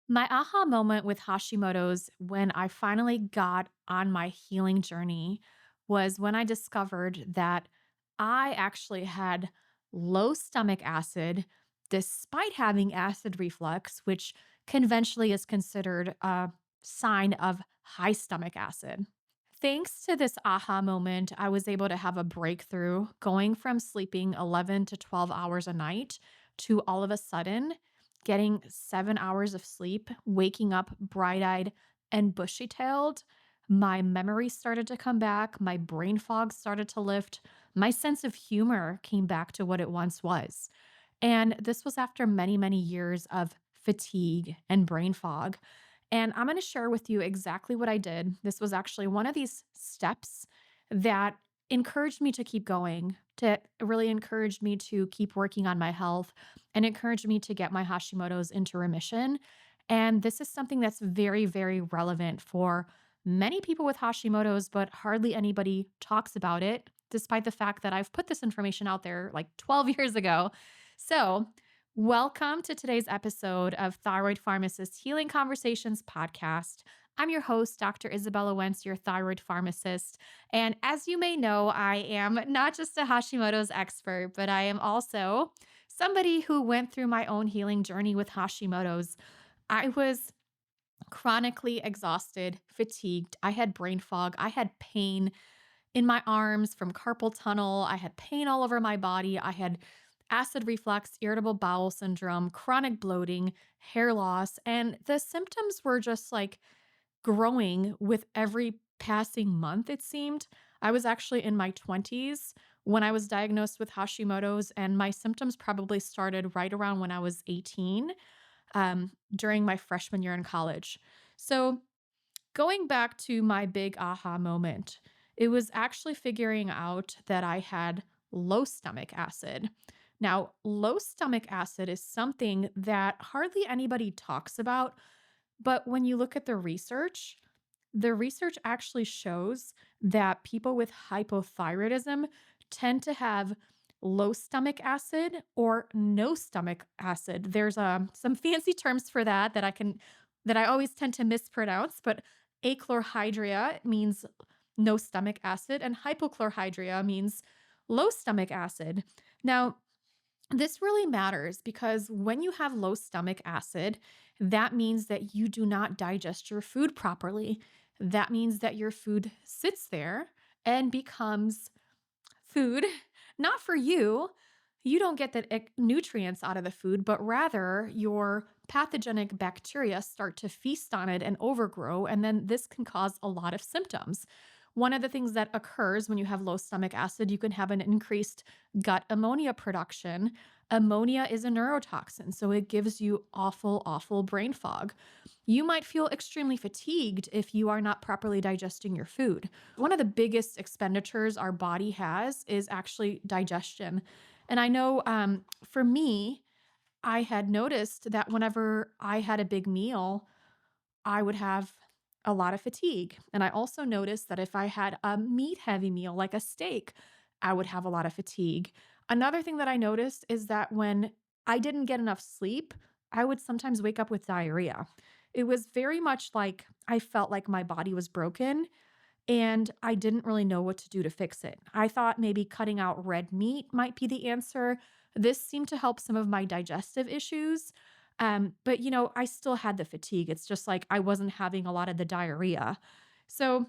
My aha moment with Hashimoto's when I finally got on my healing journey was when I discovered that I actually had low stomach acid despite having acid reflux, which conventionally is considered a sign of high stomach acid. Thanks to this aha moment, I was able to have a breakthrough going from sleeping 11 to 12 hours a night to all of a sudden getting 7 hours of sleep, waking up bright eyed and bushy tailed. My memory started to come back. My brain fog started to lift. My sense of humor came back to what it once was. And this was after many, many years of fatigue and brain fog. And I'm going to share with you exactly what I did. This was actually one of these steps that encouraged me to keep going, to really encouraged me to keep working on my health and encouraged me to get my Hashimoto's into remission. And this is something that's very, very relevant for many people with Hashimoto's, but hardly anybody talks about it, despite the fact that I've put this information out there like 12 years ago. So, welcome to today's episode of Thyroid Pharmacist Healing Conversations podcast. I'm your host, Dr. Izabella Wentz, your thyroid pharmacist. And as you may know, I am not just a Hashimoto's expert, but I am also somebody who went through my own healing journey with Hashimoto's. I was chronically exhausted, fatigued. I had brain fog. I had pain in my arms from carpal tunnel. I had pain all over my body. I had acid reflux, irritable bowel syndrome, chronic bloating, hair loss. And the symptoms were just like growing with every passing month, it seemed. I was actually in my 20s when I was diagnosed with Hashimoto's, and my symptoms probably started right around when I was 18, during my freshman year in college. So, going back to my big aha moment, it was actually figuring out that I had low stomach acid. Now, low stomach acid is something that hardly anybody talks about, but when you look at the research actually shows that people with hypothyroidism tend to have low stomach acid or no stomach acid. There's some fancy terms for that I always tend to mispronounce, but achlorhydria means no stomach acid, and hypochlorhydria means low stomach acid. Now, this really matters because when you have low stomach acid, that means that you do not digest your food properly. That means that your food sits there and becomes food, not for you. You don't get the nutrients out of the food, but rather your pathogenic bacteria start to feast on it and overgrow. And then this can cause a lot of symptoms. One of the things that occurs when you have low stomach acid, you can have an increased gut ammonia production. Ammonia is a neurotoxin, so it gives you awful, awful brain fog. You might feel extremely fatigued if you are not properly digesting your food. One of the biggest expenditures our body has is actually digestion. And I know for me, I had noticed that whenever I had a big meal, I would have a lot of fatigue. And I also noticed that if I had a meat heavy meal like a steak, I would have a lot of fatigue. Another thing that I noticed is that when I didn't get enough sleep, I would sometimes wake up with diarrhea. It was very much like I felt like my body was broken and I didn't really know what to do to fix it. I thought maybe cutting out red meat might be the answer. This seemed to help some of my digestive issues. But I still had the fatigue. It's just like I wasn't having a lot of the diarrhea. So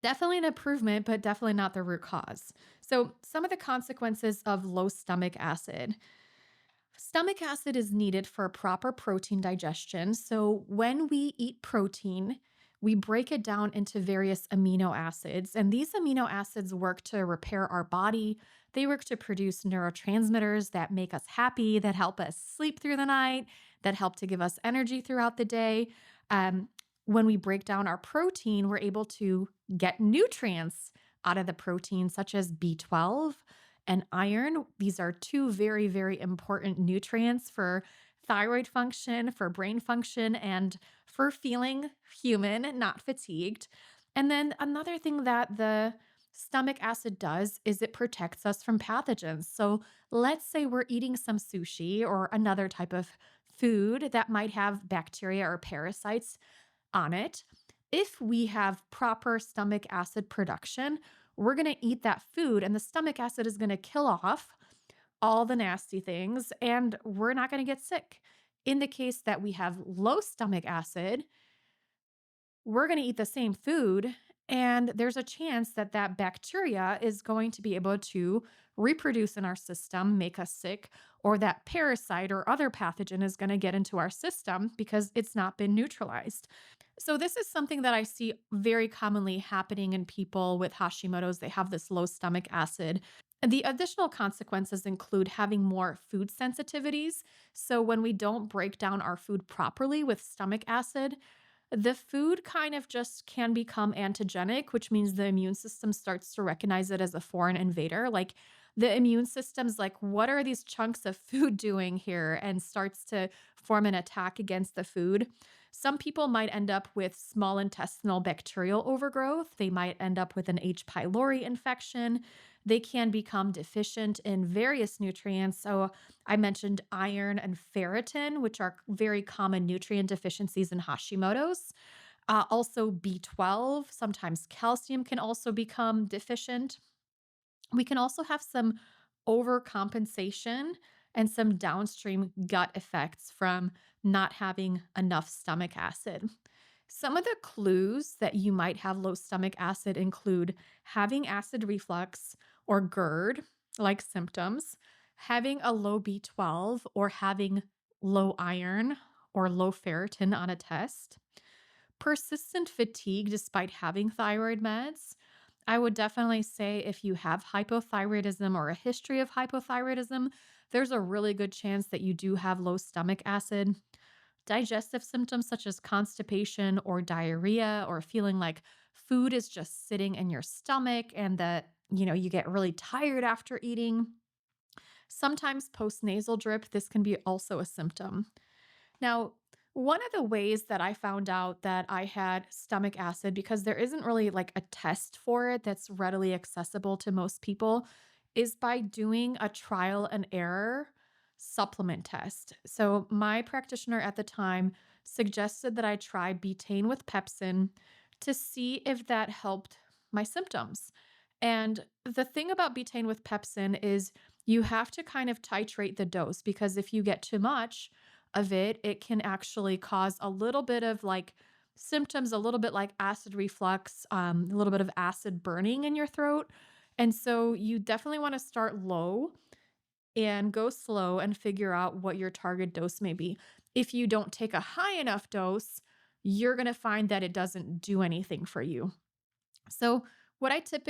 definitely an improvement, but definitely not the root cause. So some of the consequences of low stomach acid. Stomach acid is needed for proper protein digestion. So, when we eat protein, we break it down into various amino acids, and these amino acids work to repair our body. They work to produce neurotransmitters that make us happy, that help us sleep through the night, that help to give us energy throughout the day. Um, when we break down our protein, we're able to get nutrients out of the protein, such as B12 and iron. These are two very, very important nutrients for thyroid function, for brain function, and for feeling human, not fatigued. And then another thing that the stomach acid does is it protects us from pathogens. So let's say we're eating some sushi or another type of food that might have bacteria or parasites on it. If we have proper stomach acid production, we're going to eat that food and the stomach acid is going to kill off all the nasty things and we're not going to get sick. In the case that we have low stomach acid, we're going to eat the same food and there's a chance that that bacteria is going to be able to reproduce in our system, make us sick, or that parasite or other pathogen is going to get into our system because it's not been neutralized. So this is something that I see very commonly happening in people with Hashimoto's. They have this low stomach acid. And the additional consequences include having more food sensitivities. So when we don't break down our food properly with stomach acid, the food kind of just can become antigenic, which means the immune system starts to recognize it as a foreign invader. Like the immune system's like, what are these chunks of food doing here? And starts to form an attack against the food. Some people might end up with small intestinal bacterial overgrowth. They might end up with an H. pylori infection. They can become deficient in various nutrients. So I mentioned iron and ferritin, which are very common nutrient deficiencies in Hashimoto's. Also, B12, sometimes calcium can also become deficient. We can also have some overcompensation and some downstream gut effects from not having enough stomach acid. Some of the clues that you might have low stomach acid include having acid reflux or GERD like symptoms, having a low B12 or having low iron or low ferritin on a test, persistent fatigue despite having thyroid meds. I would definitely say if you have hypothyroidism or a history of hypothyroidism, there's a really good chance that you do have low stomach acid. Digestive symptoms such as constipation or diarrhea or feeling like food is just sitting in your stomach and that, you get really tired after eating. Sometimes post-nasal drip, this can be also a symptom. Now, one of the ways that I found out that I had stomach acid, because there isn't really like a test for it that's readily accessible to most people, is by doing a trial and error supplement test. So, my practitioner at the time suggested that I try betaine with pepsin to see if that helped my symptoms. And the thing about betaine with pepsin is you have to kind of titrate the dose because if you get too much, of it, it can actually cause a little bit of like symptoms, a little bit like acid reflux, a little bit of acid burning in your throat. And so you definitely want to start low and go slow and figure out what your target dose may be. If you don't take a high enough dose, you're going to find that it doesn't do anything for you. So, what I did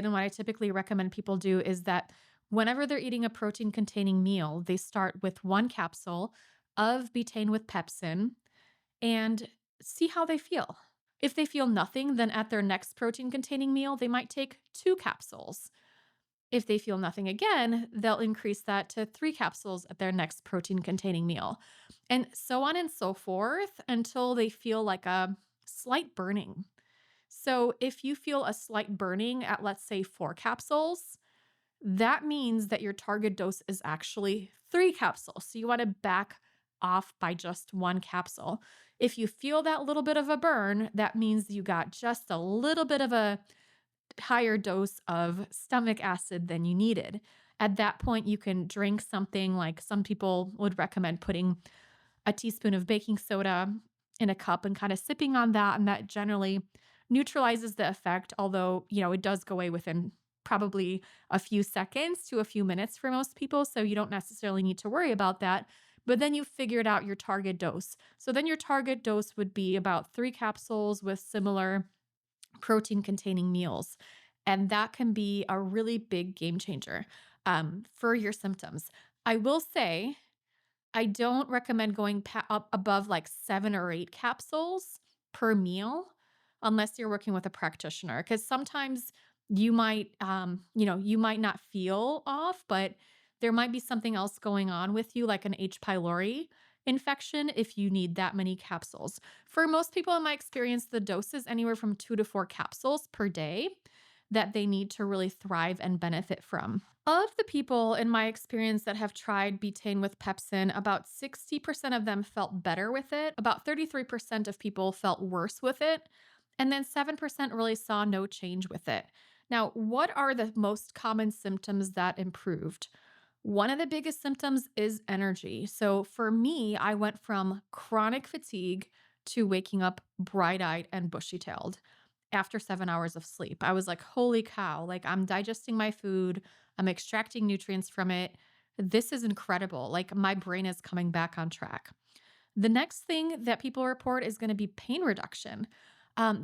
and what I typically recommend people do is that whenever they're eating a protein containing meal, they start with one capsule of betaine with pepsin and see how they feel. If they feel nothing, then at their next protein containing meal, they might take two capsules. If they feel nothing again, they'll increase that to three capsules at their next protein containing meal, and so on and so forth until they feel like a slight burning. So if you feel a slight burning at, let's say, four capsules, that means that your target dose is actually three capsules. So you want to back off by just one capsule. If you feel that little bit of a burn, that means you got just a little bit of a higher dose of stomach acid than you needed. At that point, you can drink something like some people would recommend putting a teaspoon of baking soda in a cup and kind of sipping on that. And that generally neutralizes the effect, although, it does go away within probably a few seconds to a few minutes for most people. So you don't necessarily need to worry about that. But then you figured out your target dose. So then your target dose would be about three capsules with similar protein containing meals. And that can be a really big game changer for your symptoms. I will say, I don't recommend going up above like 7 or 8 capsules per meal unless you're working with a practitioner because sometimes you might not feel off, but there might be something else going on with you like an H. pylori infection if you need that many capsules. For most people in my experience, the dose is anywhere from 2 to 4 capsules per day. that they need to really thrive and benefit from. Of the people in my experience that have tried betaine with pepsin, about 60% of them felt better with it. About 33% of people felt worse with it. And then 7% really saw no change with it. Now, what are the most common symptoms that improved? One of the biggest symptoms is energy. So for me, I went from chronic fatigue to waking up bright eyed and bushy tailed after 7 hours of sleep. I was like, holy cow, like I'm digesting my food, I'm extracting nutrients from it. This is incredible. Like my brain is coming back on track. The next thing that people report is going to be pain reduction.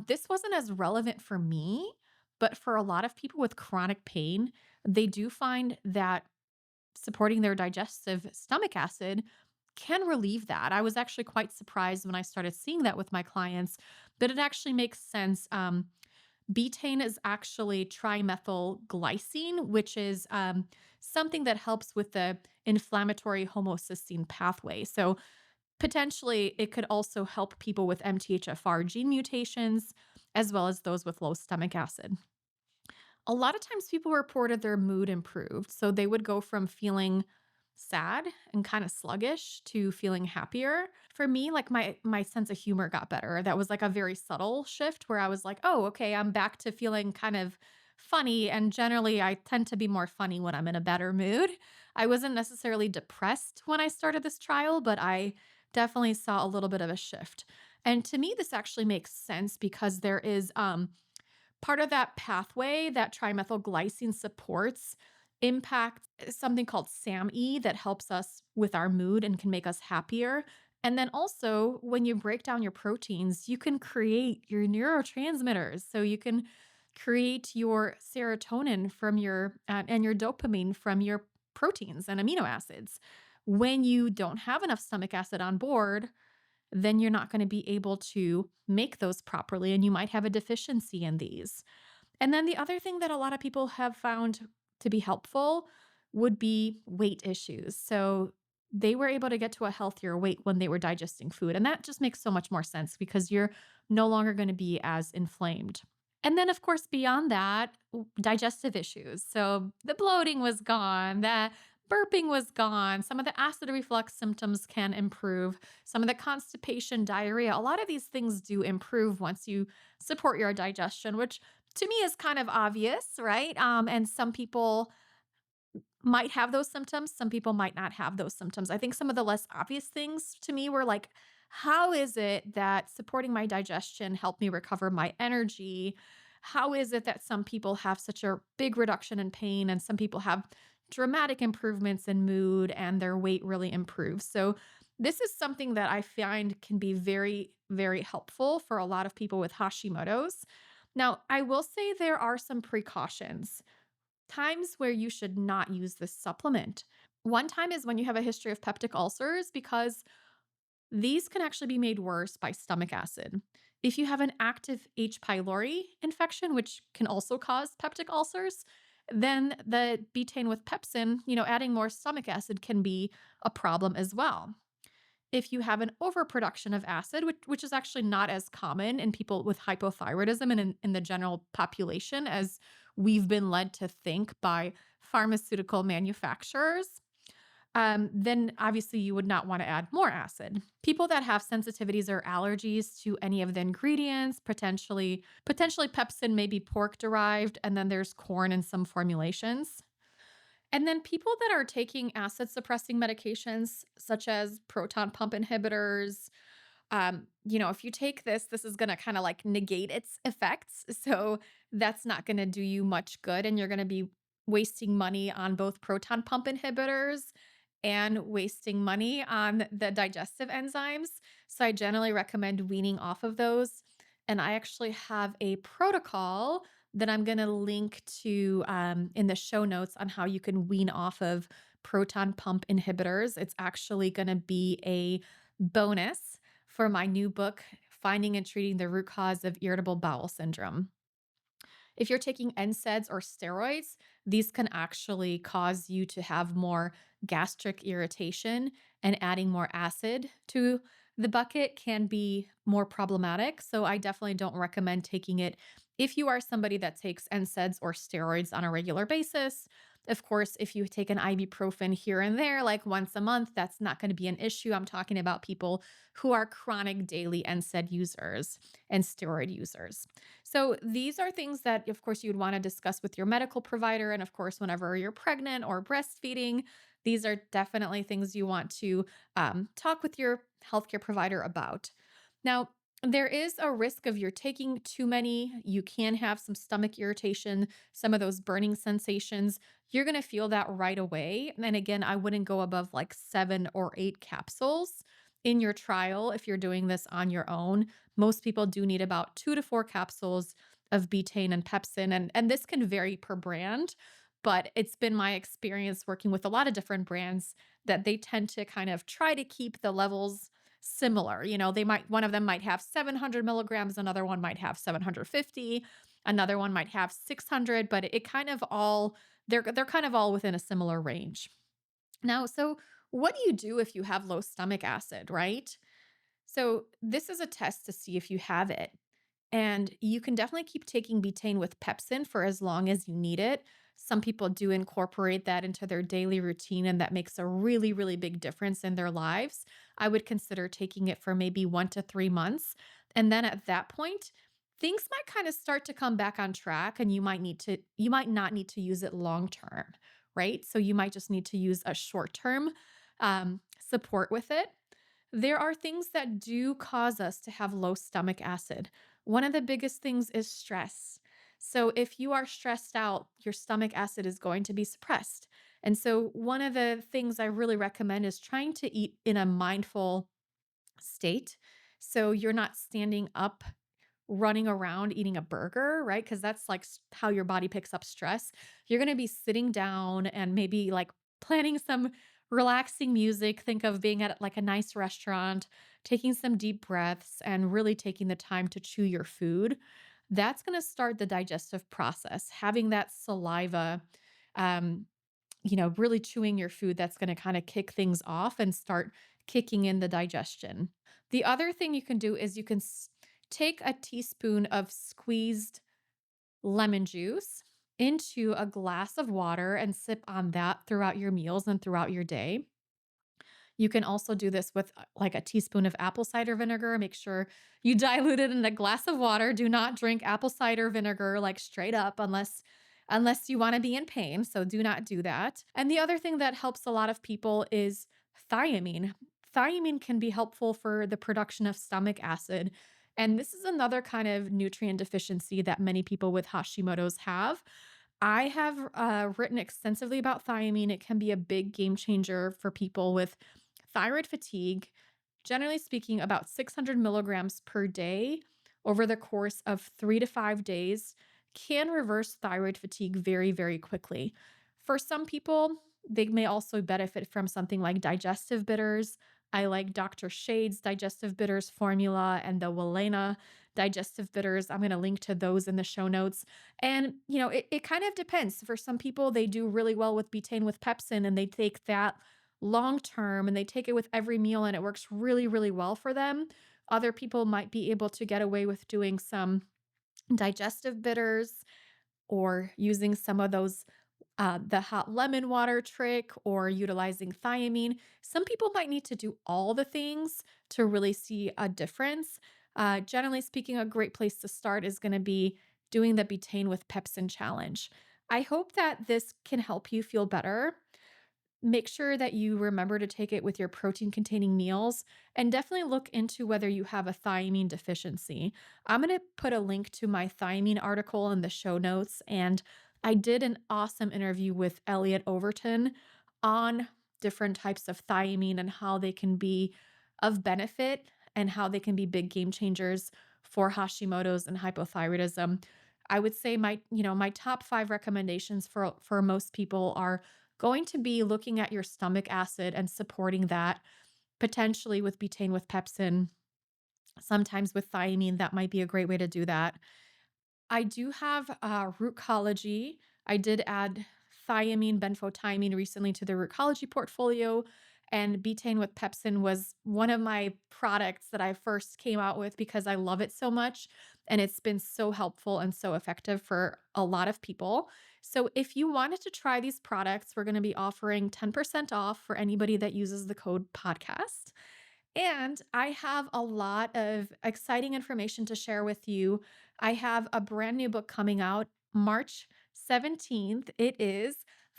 This wasn't as relevant for me, but for a lot of people with chronic pain, they do find that supporting their digestive stomach acid can relieve that. I was actually quite surprised when I started seeing that with my clients, but it actually makes sense. Betaine is actually trimethylglycine, which is something that helps with the inflammatory homocysteine pathway. So potentially, it could also help people with MTHFR gene mutations, as well as those with low stomach acid. A lot of times people reported their mood improved. So they would go from feeling sad and kind of sluggish to feeling happier. For me, like my sense of humor got better. That was like a very subtle shift where I was like, "Oh, okay, I'm back to feeling kind of funny." And generally I tend to be more funny when I'm in a better mood. I wasn't necessarily depressed when I started this trial, but I definitely saw a little bit of a shift. And to me this actually makes sense because there is part of that pathway that trimethylglycine supports impacts something called SAMe that helps us with our mood and can make us happier. And then also, when you break down your proteins, you can create your neurotransmitters. So you can create your serotonin from your and your dopamine from your proteins and amino acids. When you don't have enough stomach acid on board, then you're not going to be able to make those properly and you might have a deficiency in these. And then the other thing that a lot of people have found to be helpful would be weight issues. So they were able to get to a healthier weight when they were digesting food. And that just makes so much more sense because you're no longer going to be as inflamed. And then, of course, beyond that, digestive issues. So the bloating was gone, the burping was gone, some of the acid reflux symptoms can improve, some of the constipation, diarrhea. A lot of these things do improve once you support your digestion, which to me is kind of obvious, right? And some people might have those symptoms. Some people might not have those symptoms. I think some of the less obvious things to me were like, how is it that supporting my digestion helped me recover my energy? How is it that some people have such a big reduction in pain and some people have dramatic improvements in mood and their weight really improves? So, this is something that I find can be very, very helpful for a lot of people with Hashimoto's. Now, I will say there are some precautions. Times where you should not use this supplement. One time is when you have a history of peptic ulcers because these can actually be made worse by stomach acid. If you have an active H. pylori infection, which can also cause peptic ulcers, then the betaine with pepsin, adding more stomach acid can be a problem as well. If you have an overproduction of acid, which is actually not as common in people with hypothyroidism and in the general population as we've been led to think by pharmaceutical manufacturers, then obviously you would not want to add more acid. People that have sensitivities or allergies to any of the ingredients, potentially pepsin may be pork derived, and then there's corn in some formulations. And then people that are taking acid suppressing medications such as proton pump inhibitors, if you take this is going to kind of like negate its effects. So that's not going to do you much good. And you're going to be wasting money on both proton pump inhibitors and wasting money on the digestive enzymes. So I generally recommend weaning off of those. And I actually have a protocol that I'm going to link to in the show notes on how you can wean off of proton pump inhibitors. It's actually going to be a bonus for my new book, Finding and Treating the Root Cause of Irritable Bowel Syndrome. If you're taking NSAIDs or steroids, these can actually cause you to have more gastric irritation and adding more acid to The bucket can be more problematic, so I definitely don't recommend taking it if you are somebody that takes NSAIDs or steroids on a regular basis. Of course, if you take an ibuprofen here and there, like once a month, that's not going to be an issue. I'm talking about people who are chronic daily NSAID users and steroid users. So these are things that, of course, you'd want to discuss with your medical provider. And of course, whenever you're pregnant or breastfeeding, these are definitely things you want to talk with your healthcare provider about. Now, there is a risk of you're taking too many. You can have some stomach irritation, some of those burning sensations. You're going to feel that right away. And again, I wouldn't go above like 7 or 8 capsules in your trial if you're doing this on your own. Most people do need about 2 to 4 capsules of betaine and pepsin. And this can vary per brand, but it's been my experience working with a lot of different brands that they tend to kind of try to keep the levels similar. They might, one of them might have 700 milligrams, another one might have 750, another one might have 600, but it kind of all, they're kind of all within a similar range. Now, so what do you do if you have low stomach acid, right? So this is a test to see if you have it. And you can definitely keep taking betaine with pepsin for as long as you need it. Some people do incorporate that into their daily routine, and that makes a really, really big difference in their lives. I would consider taking it for maybe 1 to 3 months. And then at that point, things might kind of start to come back on track, and you might not need to use it long term, right? So you might just need to use a short term support with it. There are things that do cause us to have low stomach acid. One of the biggest things is stress. So, if you are stressed out, your stomach acid is going to be suppressed. And so, one of the things I really recommend is trying to eat in a mindful state. So, you're not standing up running around eating a burger, right? Because that's like how your body picks up stress. You're going to be sitting down and maybe like planning some relaxing music. Think of being at like a nice restaurant, taking some deep breaths, and really taking the time to chew your food. That's going to start the digestive process. Having that saliva, um, really chewing your food, that's going to kind of kick things off and start kicking in the digestion. The other thing you can do is you can take a teaspoon of squeezed lemon juice into a glass of water and sip on that throughout your meals and throughout your day. You can also do this with like a teaspoon of apple cider vinegar. Make sure you dilute it in a glass of water. Do not drink apple cider vinegar like straight up unless you want to be in pain. So do not do that. And the other thing that helps a lot of people is thiamine. Thiamine can be helpful for the production of stomach acid. And this is another kind of nutrient deficiency that many people with Hashimoto's have. I have written extensively about thiamine. It can be a big game changer for people with thyroid fatigue. Generally speaking, about 600 milligrams per day over the course of 3 to 5 days can reverse thyroid fatigue very, very quickly. For some people, they may also benefit from something like digestive bitters. I like Dr. Shade's digestive bitters formula and the Walena digestive bitters. I'm going to link to those in the show notes. And, it kind of depends. For some people, they do really well with betaine with pepsin and they take that long term and they take it with every meal and it works really, really well for them. Other people might be able to get away with doing some digestive bitters or using some of those the hot lemon water trick or utilizing thiamine. Some people might need to do all the things to really see a difference. Generally speaking, a great place to start is going to be doing the betaine with pepsin challenge. I hope that this can help you feel better. Make sure that you remember to take it with your protein containing meals and definitely look into whether you have a thiamine deficiency. I'm going to put a link to my thiamine article in the show notes. And I did an awesome interview with Elliot Overton on different types of thiamine and how they can be of benefit and how they can be big game changers for Hashimoto's and hypothyroidism. I would say my top 5 recommendations for most people are going to be looking at your stomach acid and supporting that, potentially with betaine with pepsin, sometimes with thiamine. That might be a great way to do that. I do have Rootcology. I did add thiamine, benfotiamine recently to the Rootcology portfolio. And betaine with pepsin was one of my products that I first came out with because I love it so much. And it's been so helpful and so effective for a lot of people. So if you wanted to try these products, we're going to be offering 10% off for anybody that uses the code podcast. And I have a lot of exciting information to share with you. I have a brand new book coming out March 17th. It is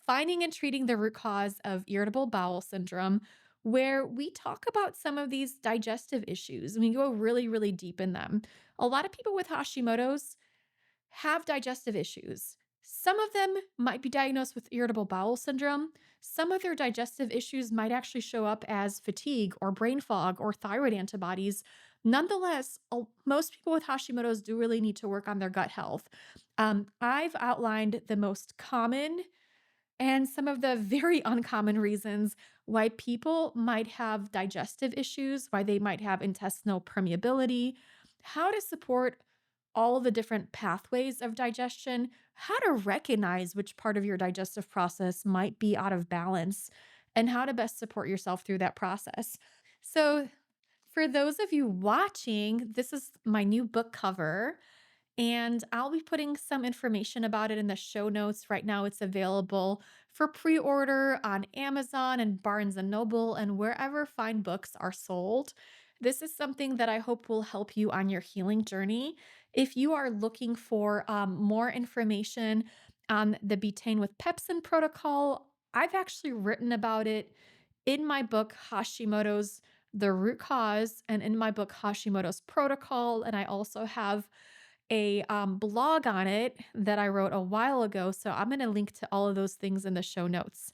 Finding and Treating the Root Cause of Irritable Bowel Syndrome, where we talk about some of these digestive issues and we go really, really deep in them. A lot of people with Hashimoto's have digestive issues. Some of them might be diagnosed with irritable bowel syndrome. Some of their digestive issues might actually show up as fatigue or brain fog or thyroid antibodies. Nonetheless, most people with Hashimoto's do really need to work on their gut health. I've outlined the most common and some of the very uncommon reasons why people might have digestive issues, why they might have intestinal permeability, how to support all of the different pathways of digestion, how to recognize which part of your digestive process might be out of balance, and how to best support yourself through that process. So, for those of you watching, this is my new book cover. And I'll be putting some information about it in the show notes. Right now, it's available for pre-order on Amazon and Barnes and Noble and wherever fine books are sold. This is something that I hope will help you on your healing journey. If you are looking for more information on the betaine with pepsin protocol, I've actually written about it in my book Hashimoto's The Root Cause and in my book Hashimoto's Protocol. And I also have a blog on it that I wrote a while ago. So I'm going to link to all of those things in the show notes.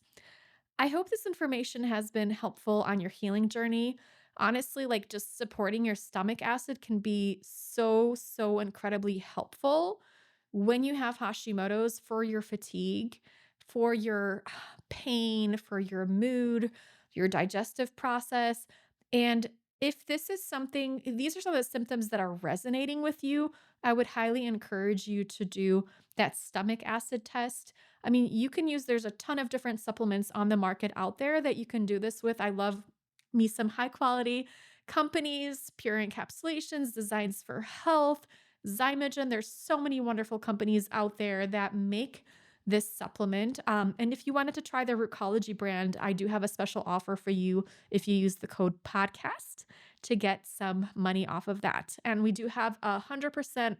I hope this information has been helpful on your healing journey. Honestly, like just supporting your stomach acid can be so, so incredibly helpful when you have Hashimoto's for your fatigue, for your pain, for your mood, your digestive process. And if this is something, if these are some of the symptoms that are resonating with you, I would highly encourage you to do that stomach acid test. I mean, you can use, there's a ton of different supplements on the market out there that you can do this with. I love me some high quality companies, Pure Encapsulations, Designs for Health, Zymogen. There's so many wonderful companies out there that make this supplement. And if you wanted to try the Rootcology brand, I do have a special offer for you if you use the code podcast to get some money off of that. And we do have 100%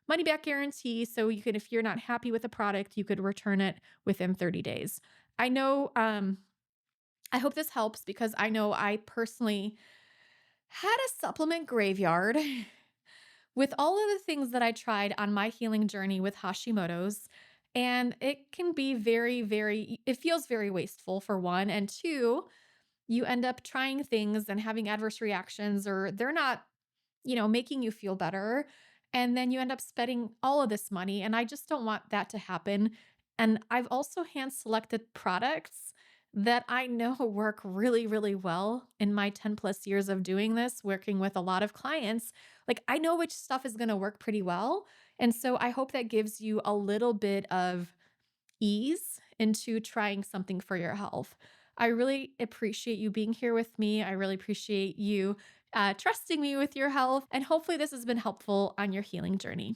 money back guarantee. So you could, if you're not happy with a product, you could return it within 30 days. I know, I hope this helps because I know I personally had a supplement graveyard with all of the things that I tried on my healing journey with Hashimoto's. And it can be very, very, it feels very wasteful for one. And two, you end up trying things and having adverse reactions, or they're not making you feel better. And then you end up spending all of this money. And I just don't want that to happen. And I've also hand selected products that I know work really, really well in my 10 plus years of doing this, working with a lot of clients. Like I know which stuff is going to work pretty well. And so I hope that gives you a little bit of ease into trying something for your health. I really appreciate you being here with me. I really appreciate you trusting me with your health. And hopefully, this has been helpful on your healing journey.